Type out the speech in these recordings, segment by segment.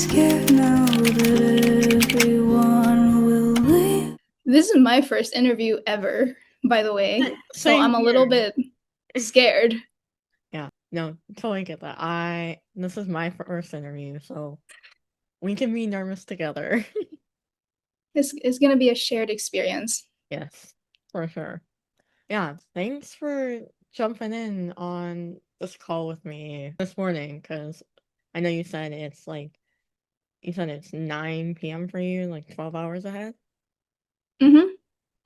scared now that everyone will leave. This is my first interview ever, by the way. So Same I'm a little here. bit scared. Yeah, no, totally get that. This is my first interview, so we can be nervous together. It's gonna be a shared experience. Yes, for sure. Yeah, thanks for jumping in on this call with me this morning, because I know you said it's 9 p.m. for you, like 12 hours ahead. Mm-hmm.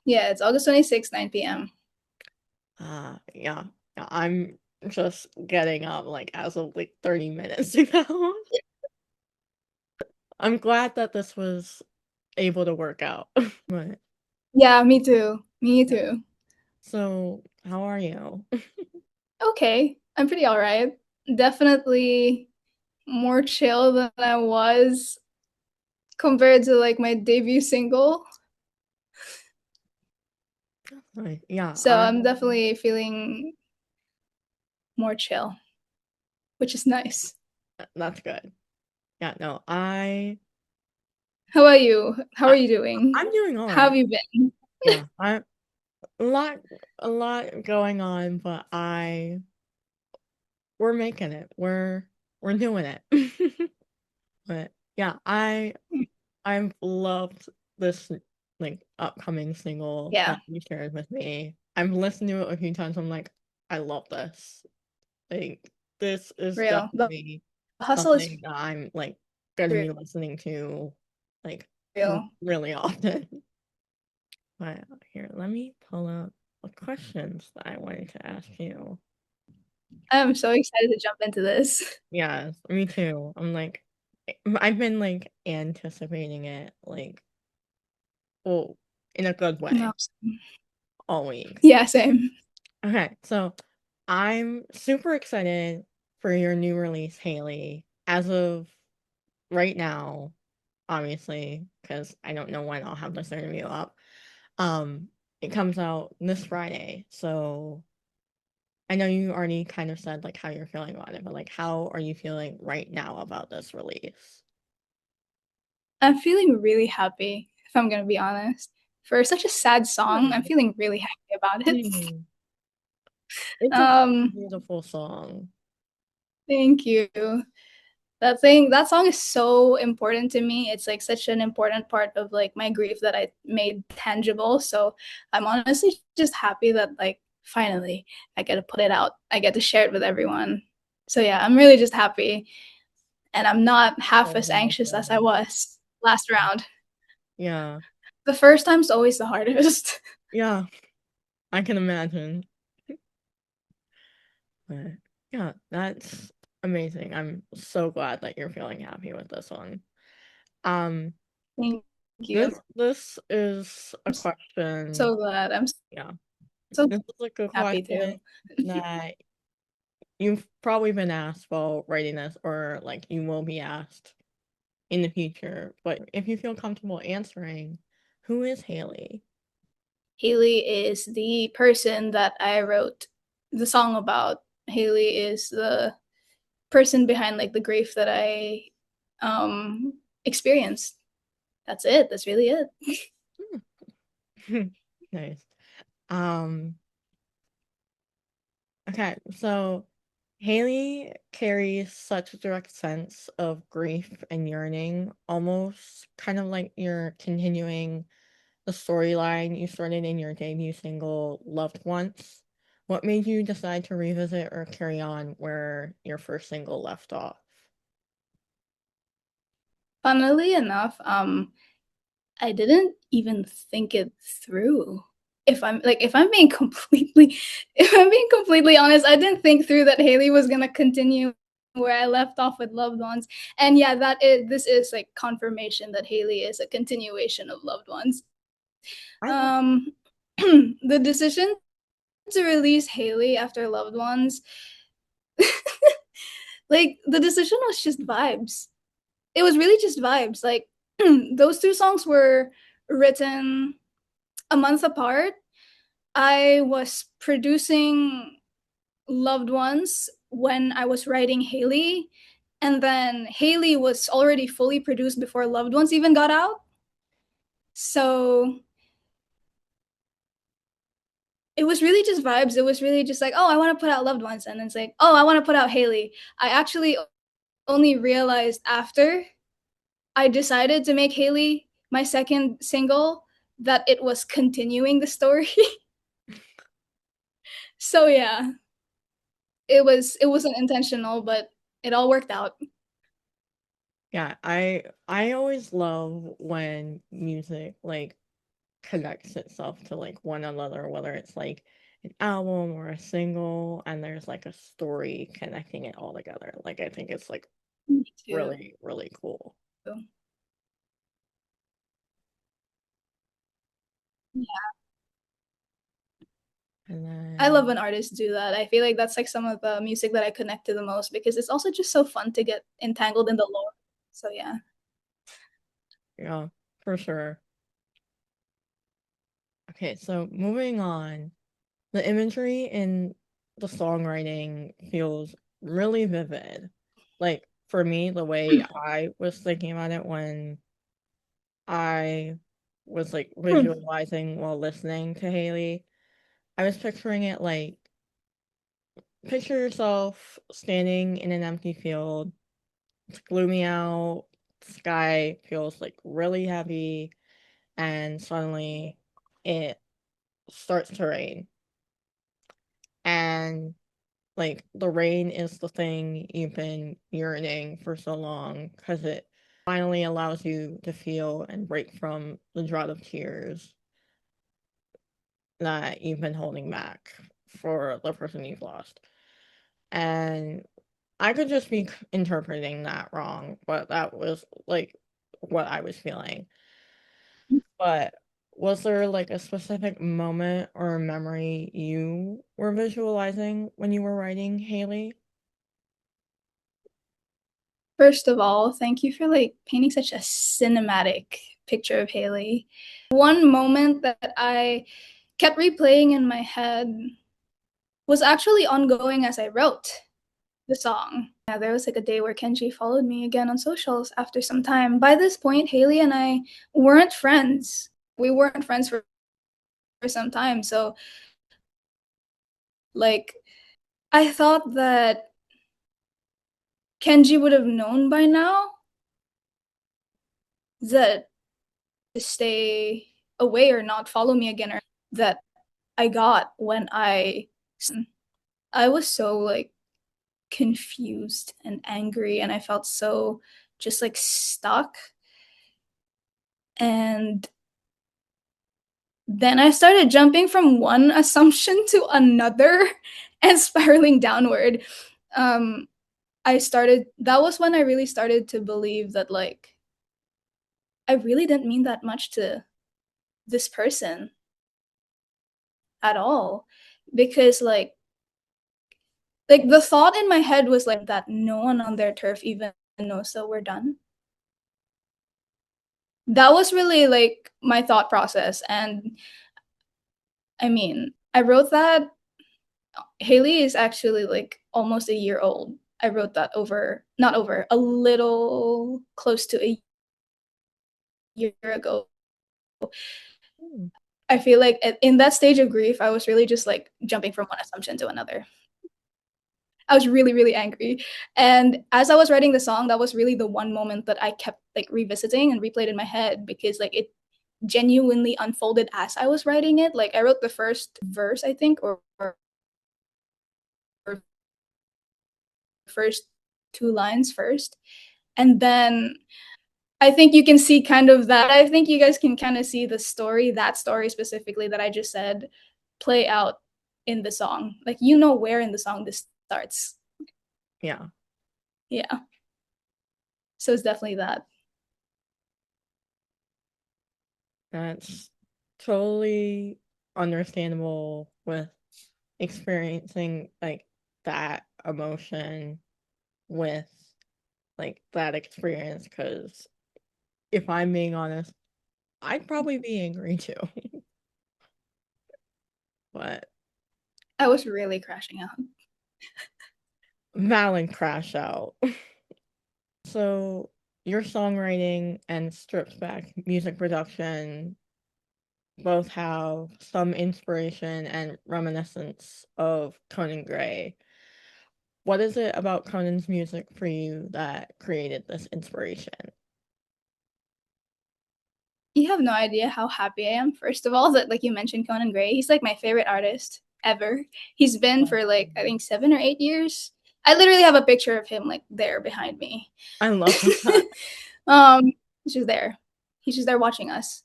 Yeah, it's August 26th, 9 p.m. Yeah, yeah, I'm just getting up like as of like 30 minutes ago. I'm glad that this was able to work out. But Yeah, me too. Me yeah. too. So, how are you? Okay, I'm pretty all right. Definitely more chill than I was compared to like my debut single. Yeah, So I'm definitely feeling more chill, which is nice. that's good. Yeah, no, How about you? How are I you doing? I'm doing all How have right. you been? Yeah, I a lot a lot going on, but I we're making it. We're doing it. But yeah, I've loved this like upcoming single Yeah, that you shared with me. I've listened to it a few times. I'm like, I love this. Like, this is real. The definitely hustle is something that I'm like gonna real. be listening to like Real. really often. But here, let me pull up the questions that I wanted to ask you. I'm so excited to jump into this. Yes, me too. I've been like anticipating it, like, well, in a good No. way, all week. Yeah, same. Okay, so I'm super excited for your new release, Haley. As of right now, obviously, because I don't know when I'll have this interview up. It comes out this Friday, so I know you already kind of said like how you're feeling about it, but like how are you feeling right now about this release? I'm feeling really happy, if I'm gonna be honest. For such a sad song, I'm Hmm. feeling really happy about it. Hmm. It's a Um, beautiful song. Thank you. That song is so important to me. It's like such an important part of like my grief that I made tangible. So I'm honestly just happy that like finally I get to put it out. I get to share it with everyone. So yeah, I'm really just happy and I'm not half So as anxious as I beautiful. was last round. Yeah. The first time's always the hardest. Yeah, I can imagine. But yeah, that's amazing. I'm so glad that you're feeling happy with this one. Um, Thank you. this is a I'm question. so glad. I'm Yeah, so this is like a happy too. question that you've probably been asked while writing this, or like you will be asked in the future. But if you feel comfortable answering, who is Haley? Haley is the person that I wrote the song about. Haley is the person behind like the grief that I experienced. That's it. That's really it. Hmm. Nice. Um, okay, so Haley carries such a direct sense of grief and yearning, almost kind of like you're continuing the storyline you started in your debut single, Loved Once. What made you decide to revisit or carry on where your first single left off? Funnily enough, I didn't even think it through. If I'm being completely if I'm being completely honest, I didn't think through that Haley was gonna continue where I left off with Loved Ones. And yeah, this is like confirmation that Haley is a continuation of Loved Ones. I love Um the decision to release Haley after Loved Ones, like the decision was just vibes. It was really just vibes. Like those two songs were written a month apart. I was producing Loved Ones when I was writing Haley, And then Haley was already fully produced before Loved Ones even got out. So it was really just vibes. It was really just like, oh, I want to put out Loved Ones. And then it's like, oh, I want to put out Haley. I actually only realized after I decided to make Haley my second single that it was continuing the story. So yeah, it wasn't intentional, but it all worked out. Yeah, I always love when music like connects itself to like one another, whether it's like an album or a single, and there's like a story connecting it all together. Like I think it's like Me too. really, really cool. Yeah. And I love then when artists do that. I feel like that's like some of the music that I connect to the most because it's also just so fun to get entangled in the lore. So yeah. yeah, for sure. Okay, so moving on. The imagery in the songwriting feels really vivid. Like for me, the way I was thinking about it when I was like visualizing while listening to Haley, I was picturing it like picture yourself standing in an empty field. It's gloomy out, sky feels like really heavy, and suddenly it starts to rain. And like the rain is the thing you've been yearning for so long because it finally allows you to feel and break from the drought of tears that you've been holding back for the person you've lost. And I could just be interpreting that wrong, but that was like what I was feeling. But was there like a specific moment or memory you were visualizing when you were writing Haley? First of all, thank you for like painting such a cinematic picture of Haley. One moment that I kept replaying in my head was actually ongoing as I wrote the song. Yeah, there was like a day where Kenji followed me again on socials after some time. By this point, Haley and I weren't friends. We weren't friends for some time. So, like, I thought that Kenji would have known by now that to stay away or not follow me again, or that I got when I was so like confused and angry, and I felt so just like stuck. And then I started jumping from one assumption to another and spiraling downward. Um, that was when I really started to believe that, like, I really didn't mean that much to this person at all. Because, like the thought in my head was like that no one on their turf even knows that we're done. That was really like my thought process. And I mean, I wrote that Haley is actually like almost a year old. I wrote that not over, a little close to a year ago. Hmm. I feel like in that stage of grief, I was really just like jumping from one assumption to another. I was really, really angry. And as I was writing the song, that was really the one moment that I kept like revisiting and replayed in my head because like it genuinely unfolded as I was writing it. Like I wrote the first verse, I think, or first two lines first. And then I think you can see kind of that. I think you guys can kind of see the story, that story specifically that I just said, play out in the song. Like you know where in the song this starts. Yeah. Yeah. So it's definitely that. That's totally understandable with experiencing like that emotion with like that experience because if I'm being honest, I'd probably be angry too. But I was really crashing out. Valen crash out. So your songwriting and stripped back music production both have some inspiration and reminiscence of Conan Gray. What is it about Conan's music for you that created this inspiration? You have no idea how happy I am, first of all, that like you mentioned Conan Gray. He's like my favorite artist ever. He's been for like I think 7 or 8 years. I literally have a picture of him like there behind me. I love that. um, he's just there. He's just there watching us.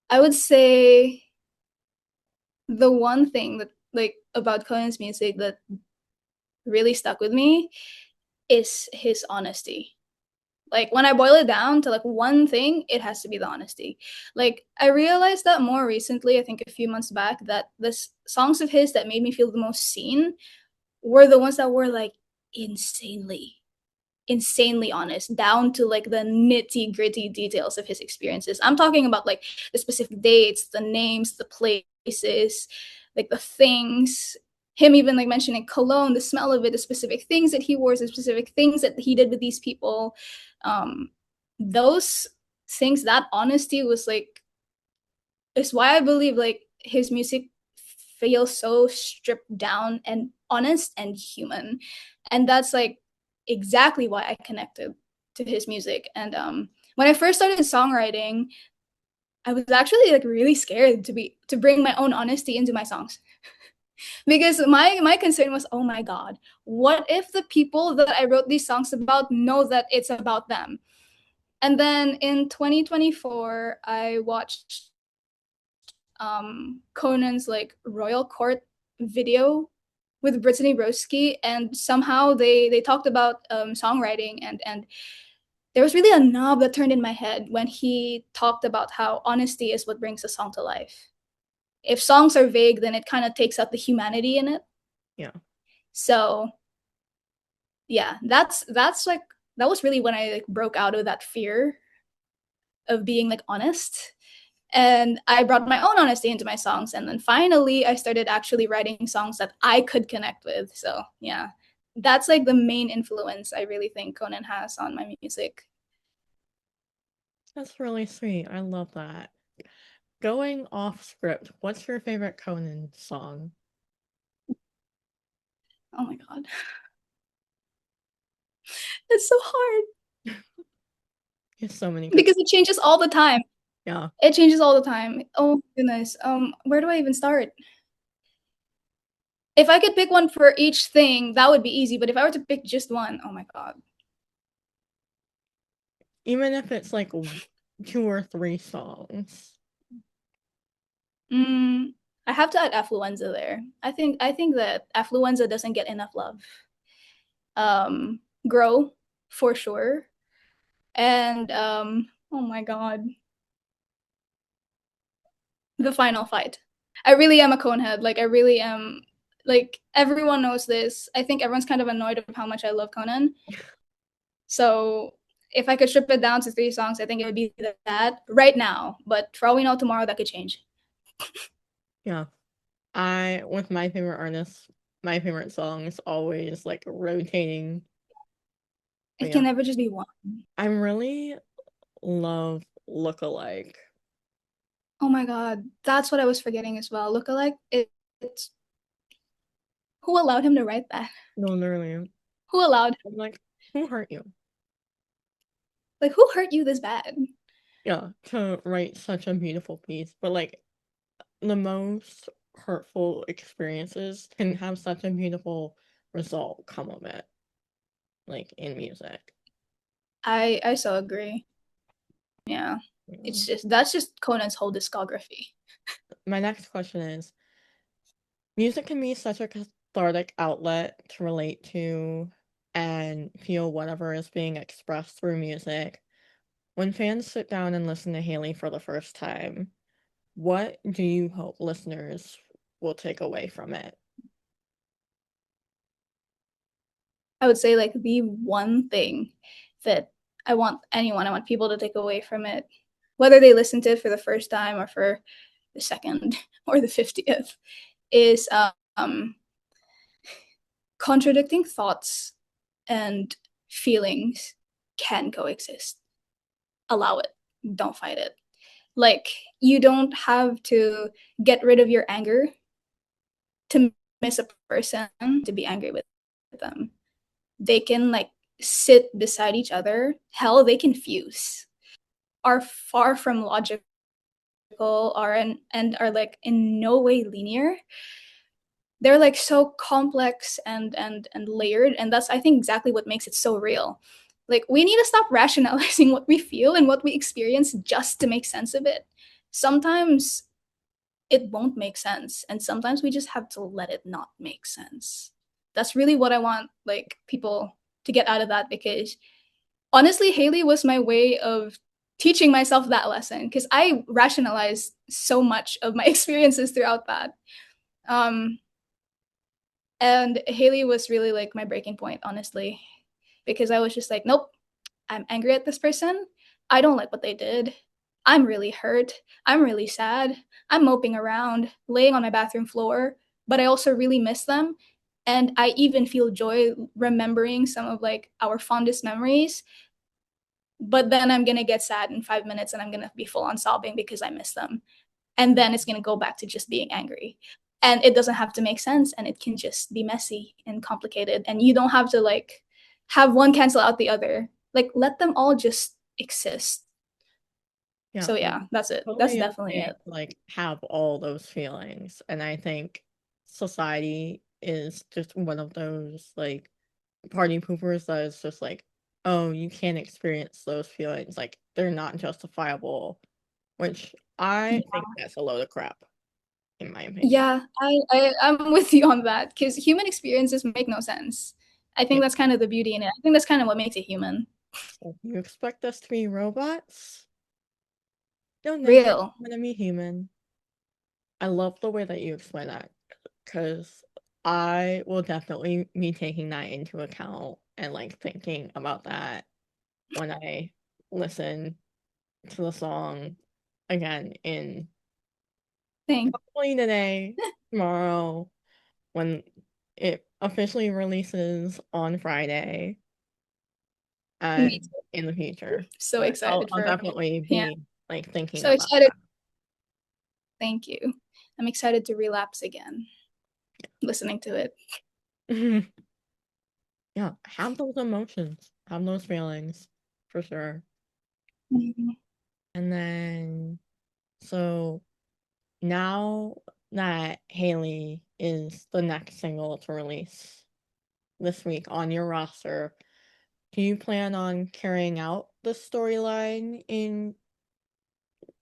I would say the one thing that like about Conan's music that really stuck with me is his honesty. Like when I boil it down to like one thing, it has to be the honesty. Like I realized that more recently, I think a few months back, that the songs of his that made me feel the most seen were the ones that were like insanely insanely honest, down to like the nitty gritty details of his experiences. I'm talking about like the specific dates, the names, the places, like the things. Him even like mentioning cologne, the smell of it, the specific things that he wore, the specific things that he did with these people. Um, those things, that honesty was like, is why I believe like his music feels so stripped down and honest and human. And that's like exactly why I connected to his music. And when I first started songwriting, I was actually like really scared to bring my own honesty into my songs. Because my concern was, oh my god, what if the people that I wrote these songs about know that it's about them? And then in 2024, I watched Conan's like Royal Court video with Brittany Broski, and somehow they talked about songwriting, and there was really a knob that turned in my head when he talked about how honesty is what brings a song to life. If songs are vague, then it kind of takes out the humanity in it. Yeah, So yeah, that's like that was really when I like broke out of that fear of being like honest, and I brought my own honesty into my songs, and then finally I started actually writing songs that I could connect with. So yeah, that's like the main influence I really think Conan has on my music. that's really sweet. I love that. Going off script, what's your favorite Conan song? Oh my god, it's so hard There's so many good. because it changes all the time. Yeah, It changes all the time. Oh goodness, where do I even start? If I could pick one for each thing, that would be easy, but if I were to pick just one, oh my god. even if it's like two or three songs. mm, I have to add affluenza there. I think that affluenza doesn't get enough love. Grow for sure. And oh my god, the final fight. I really am a conehead. Like I really am. Like everyone knows this. I think everyone's kind of annoyed of how much I love Conan. So if I could strip it down to 3 songs, I think it would be that right now. But for all we know, tomorrow that could change. Yeah. I with my favorite artists, my favorite song is always like rotating. But It yeah, can never just be one. I really love Lookalike. Oh my god, that's what I was forgetting as well. Lookalike. It's who allowed him to write that? No, literally. Who allowed? I'm like, who hurt you? Like who hurt you this bad? Yeah, to write such a beautiful piece. But like the most hurtful experiences can have such a beautiful result come of it, like in music. I so agree. Yeah. It's Mm. just that's just Conan's whole discography. My next question is, music can be such a cathartic outlet to relate to and feel whatever is being expressed through music. When fans sit down and listen to Haley for the first time, what do you hope listeners will take away from it? I would say like the one thing that I want people to take away from it, whether they listen to it for the first time or for the second or the 50th, is contradicting thoughts and feelings can coexist. Allow it. Don't fight it. Like, you don't have to get rid of your anger to miss a person, to be angry with them. They can like sit beside each other. Hell, they can fuse. Are far from logical, are and are like in no way linear. They're like so complex and layered, and that's, I think, exactly what makes it so real. Like, we need to stop rationalizing what we feel and what we experience just to make sense of it. Sometimes it won't make sense, and sometimes we just have to let it not make sense. That's really what I want, like, people to get out of that, because honestly, Haley was my way of teaching myself that lesson, because I rationalized so much of my experiences throughout that. um and Haley was really like my breaking point, honestly, because I was just like, nope, I'm angry at this person. I don't like what they did. I'm really hurt. I'm really sad. I'm moping around, laying on my bathroom floor, but I also really miss them. And I even feel joy remembering some of like our fondest memories. But then I'm going to get sad in 5 minutes and I'm going to be full on sobbing because I miss them. And then it's going to go back to just being angry. And it doesn't have to make sense, and it can just be messy and complicated. And you don't have to like have one cancel out the other. Like, let them all just exist. Yeah, So like yeah, that's it. That's totally definitely okay it. to like have all those feelings. And I think society is just one of those like party poopers that is just like, oh, you can't experience those feelings. Like they're not justifiable, which I think that's a load of crap, in my opinion. Yeah, I'm with you on that, because human experiences make no sense. I think Yeah. that's kind of the beauty in it. I think that's kind of what makes it human. So you expect us to be robots? No, nigga, Real. I'm gonna be human. I love the way that you explain that because I will definitely be taking that into account and like thinking about that when I listen to the song again in Thing. probably today, tomorrow, when it officially releases on Friday Me and too. in the future. So But I'll excited I'll for. definitely Yeah, be like thinking so about excited. Thank you. I'm excited to relapse again listening to it. that. Yeah, have those emotions, have those feelings for sure. Mhm. And then, so now that Haley is the next single to release this week on your roster, do you plan on carrying out the storyline in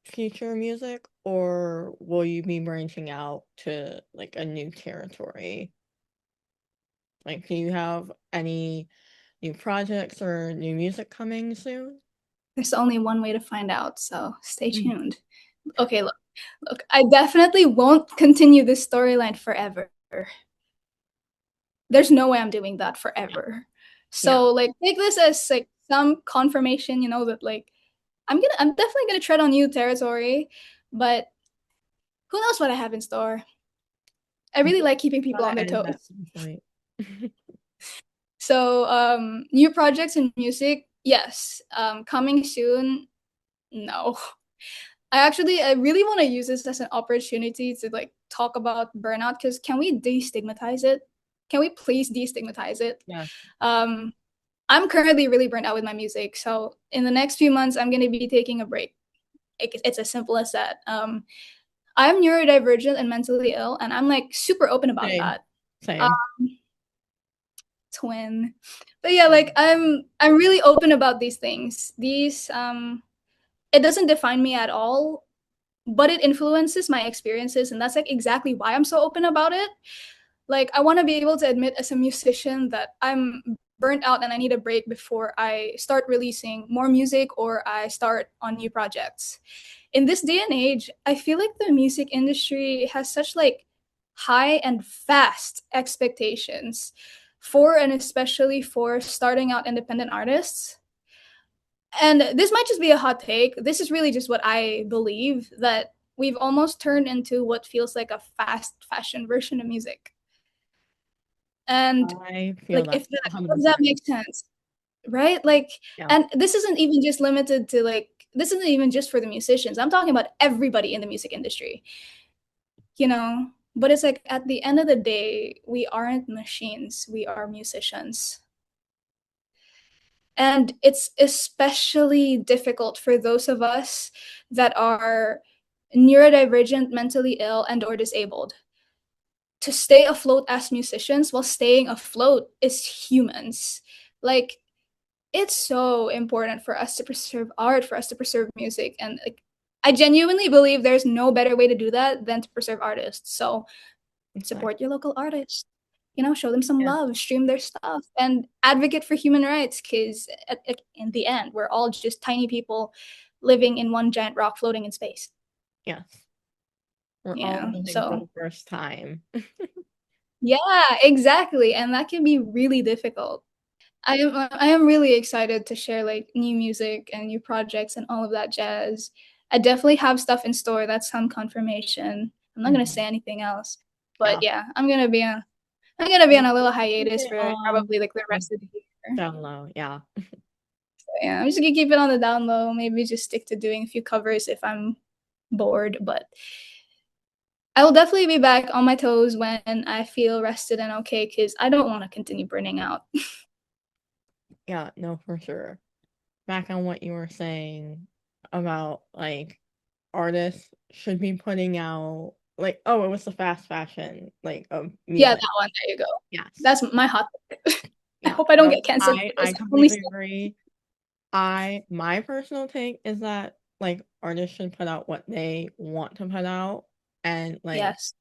future music, or will you be branching out to like a new territory? Like, do you have any new projects or new music coming soon? There's only one way to find out, so stay Mm. tuned. Okay, look, I definitely won't continue this storyline forever. There's no way I'm doing that Yeah. forever. Yeah. So like, take this as like some confirmation, that like I'm definitely gonna tread on new territory, but who knows what I have in store. I You really just like keeping people on gotta their end at toes. some point. So new projects and music, yes. Coming soon, no. I really want to use this as an opportunity to like talk about burnout, because can we destigmatize it? Can we please destigmatize it? Yeah. Um, I'm currently really burnt out with my music, so in the next few months, I'm gonna be taking a break. It's as simple as that. I'm neurodivergent and mentally ill, and I'm like super open about Same. that. Um, Same. twin, but yeah, like I'm really open about these things. It doesn't define me at all, but it influences my experiences, and that's like exactly why I'm so open about it. Like, I want to be able to admit as a musician that I'm burnt out and I need a break before I start releasing more music or I start on new projects. In this day and age, I feel like the music industry has such like high and fast expectations for, and especially for, starting out independent artists. And this might just be a hot take. This is really just what I believe, that we've almost turned into what feels like a fast fashion version of music. And I feel like, that if that 100%. makes sense. right? Like, Yeah, and this isn't even just limited to like, this isn't even just for the musicians. I'm talking about everybody in the music industry, you know? But it's like at the end of the day, we aren't machines, we are musicians. And it's especially difficult for those of us that are neurodivergent, mentally ill, and or disabled. To stay afloat as musicians while staying afloat as humans. Like it's so important for us to preserve art, for us to preserve music. And like I genuinely believe there's no better way to do that than to preserve artists. So exactly. support your local artists. You know, show them some Yeah, love, stream their stuff, and advocate for human rights. Because in the end, we're all just tiny people living in one giant rock floating in space. yes. We're all Yeah. living for So the first time. yeah, exactly, and that can be really difficult. I am really excited to share like new music and new projects and all of that jazz. I definitely have stuff in store. That's some confirmation. I'm not gonna say Mhm. anything else, but Yeah. yeah, I'm gonna be on a little Keep hiatus it for on probably like the rest of the year. down low. Yeah. So, yeah, I'm just gonna keep it on the down low. Maybe just stick to doing a few covers if I'm bored, but I will definitely be back on my toes when I feel rested and okay because I don't want to continue burning out. Yeah, no, for sure. Back on what you were saying about like artists should be putting out like, oh, it was the fast fashion like of Yeah, music. that one. There you go. Yes. That's my hot take. I Yeah. hope I don't No, get canceled for I this. I only completely said agree. My personal take is that like artists should put out what they want to put out and like yes.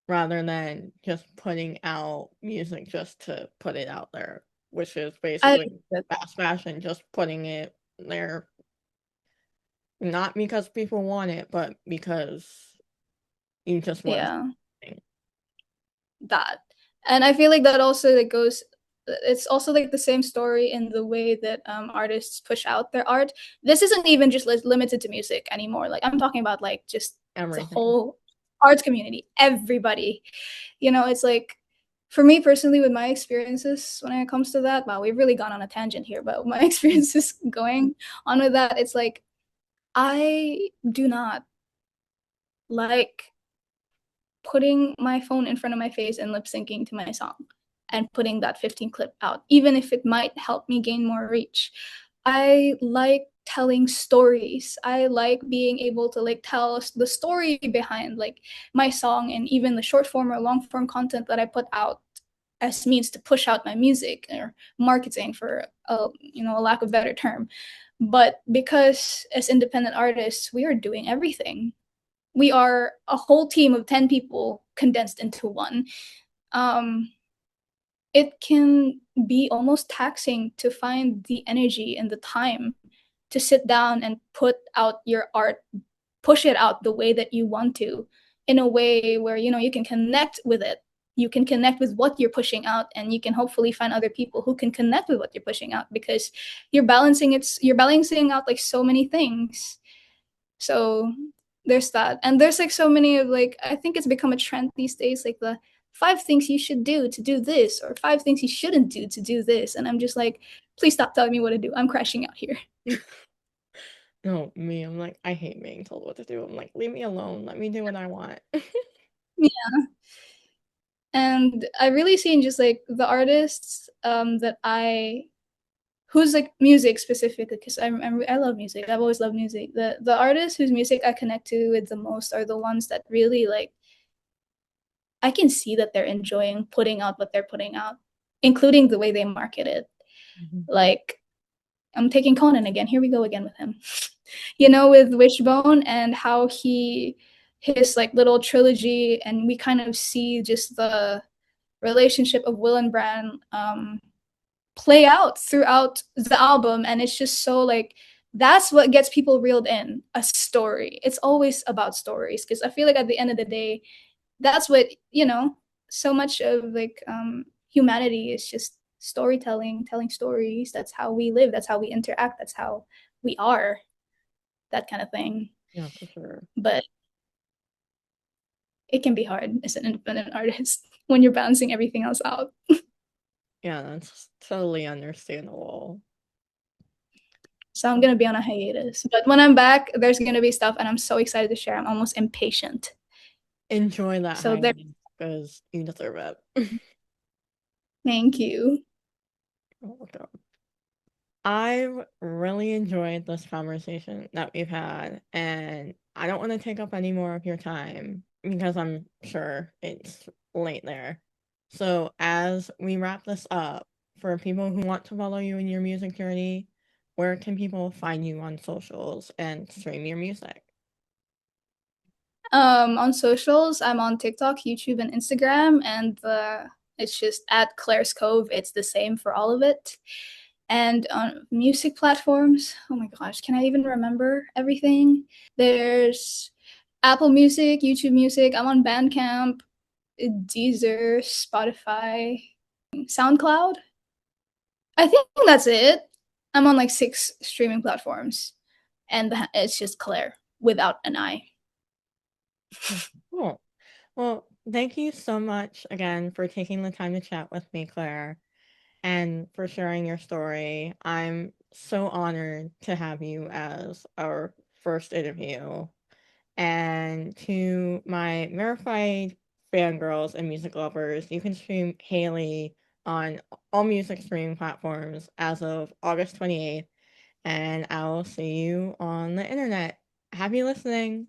rather than just putting out music just to put it out there, which is I basically fast fashion, just putting it there not because people want it, but because you just want yeah, something. that. And I feel like that also like goes it's also like the same story in the way that artists push out their art. This isn't even just limited to music anymore. Like I'm talking about like just the Everything. whole arts community, everybody. You know, it's like for me personally with my experiences when it comes to that, wow, we've really gone on a tangent here, but my experiences going on with that, it's like I do not like putting my phone in front of my face and lip syncing to my song and putting that 15 clip out, even if it might help me gain more reach. I like telling stories. I like being able to like tell the story behind like my song and even the short form or long form content that I put out as means to push out my music or marketing for a lack of better term. But because as independent artists, we are doing everything. We are a whole team of 10 people condensed into one. Um, it can be almost taxing to find the energy and the time to sit down and put out your art, push it out the way that you want to, in a way where you can connect with it. You can connect with what you're pushing out, and you can hopefully find other people who can connect with what you're pushing out because you're balancing out like so many things. So there's that. And there's like so many of like I think it's become a trend these days, like the 5 things you should do to do this, or 5 things you shouldn't do to do this. And I'm just like, please stop telling me what to do. I'm crashing out here. No, me, I'm like, I hate being told what to do. I'm like, leave me alone. Let me do what I want. Yeah. And I really seen just like the artists that I who's like music specifically because I love music. I've always loved music. The artists whose music I connect to with the most are the ones that really like I can see that they're enjoying putting out what they're putting out, including the way they market it. Mhm. Like, I'm taking Conan again. Here we go again with him. With Wishbone and how his like little trilogy, and we kind of see just the relationship of Will and Bran play out throughout the album, and it's just so like that's what gets people reeled in a story. It's always about stories because I feel like at the end of the day, that's what so much of like humanity is just storytelling, telling stories. That's how we live, that's how we interact, that's how we are, that kind of thing. Yeah, for sure. But it can be hard as an independent artist when you're balancing everything else out. Yeah, that's totally understandable. So I'm gonna be on a hiatus. But when I'm back, there's gonna be stuff, and I'm so excited to share. I'm almost impatient. Enjoy that So there, hiatus because you deserve it. thank you. Oh, God. I've really enjoyed this conversation that we've had, and I don't want to take up any more of your time because I'm sure it's late there. So, as we wrap this up, for people who want to follow you in your music journey, where can people find you on socials and stream your music? On socials, I'm on TikTok, YouTube, and Instagram, and it's just at Claire's Cove. It's the same for all of it. And on music platforms, oh my gosh, can I even remember everything? There's Apple Music, YouTube Music. I'm on Bandcamp, Deezer, Spotify, SoundCloud. I think that's it. I'm on like 6 streaming platforms, and it's just Claire without an I. Cool. Well, thank you so much again for taking the time to chat with me, Claire, and for sharing your story. I'm so honored to have you as our first interview. And to my verified fangirls and music lovers, you can stream Haley on all music streaming platforms as of August 28th. And I'll see you on the internet. Happy listening.